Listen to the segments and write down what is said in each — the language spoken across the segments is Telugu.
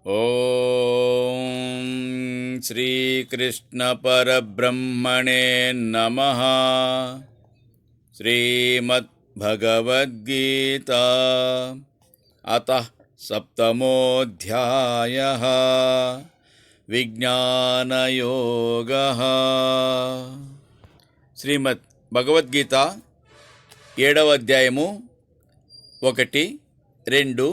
ఓం శ్రీకృష్ణ పరబ్రహ్మణే నమః. శ్రీమద్భగవద్గీత అతః సప్తమోऽధ్యాయః. విజ్ఞానయోగః. శ్రీమద్ భగవద్గీత 7వ అధ్యాయము 1, 2,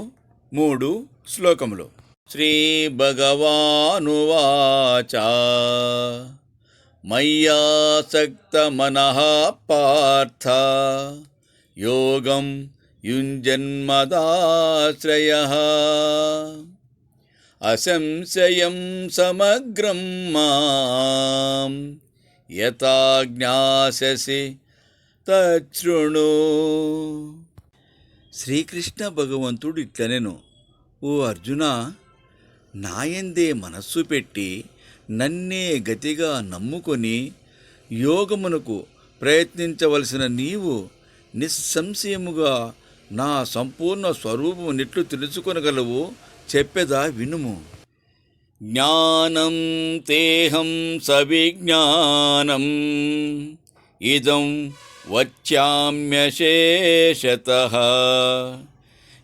3 శ్లోకములు. శ్రీ భగవానువాచ మయ్యాసక్తమనః పార్థ యోగం యుంజన్మదాశ్రయః అసంశయం సమగ్రం మాం యథా జ్ఞాస్యసి తచ్ఛృణు. శ్రీకృష్ణ భగవంతుడు ఇట్లనెను, ఓ అర్జున, నాయందే మనస్సు పెట్టి నన్నే గతిగా నమ్ముకొని యోగమునకు ప్రయత్నించవలసిన నీవు నిస్సంశయముగా నా సంపూర్ణ స్వరూపము నెట్లు తెలుసుకొనగలవు చెప్పెదా వినుము. జ్ఞానం తేహం సవిజ్ఞానం ఇదం వచ్యామ్యశేషతః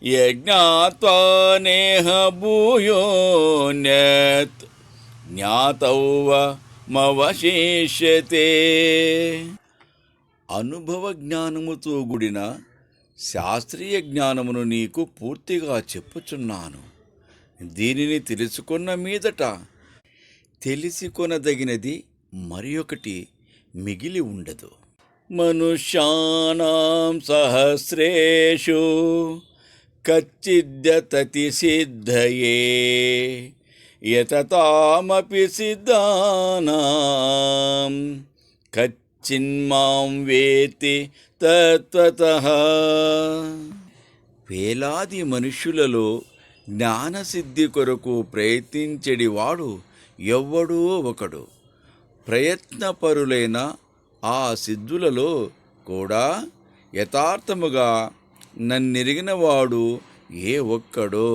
యజ్ఞాత్వా నేహ భూయోన్యత్ జ్ఞాతవ్వమవశిష్యతే. అనుభవ జ్ఞానముతో కూడిన శాస్త్రీయ జ్ఞానమును నీకు పూర్తిగా చెప్పుచున్నాను. దీనిని తెలుసుకున్న మీదట తెలిసికొనదగినది మరి ఒకటి మిగిలి ఉండదు. మనుష్యానాం సహస్రేషు కచ్చిద్యతతి సిద్ధయే యతతామపి సిద్ధానాం కచ్చిన్మాం వేత్తి తత్వతః. వేలాది మనుష్యులలో జ్ఞానసిద్ధి కొరకు ప్రయత్నించెడివాడు ఎవ్వడో ఒకడు. ప్రయత్నపరులైన ఆ సిద్ధులలో కూడా యథార్థముగా నన్నెరిగినవాడు ఏ ఒక్కడో.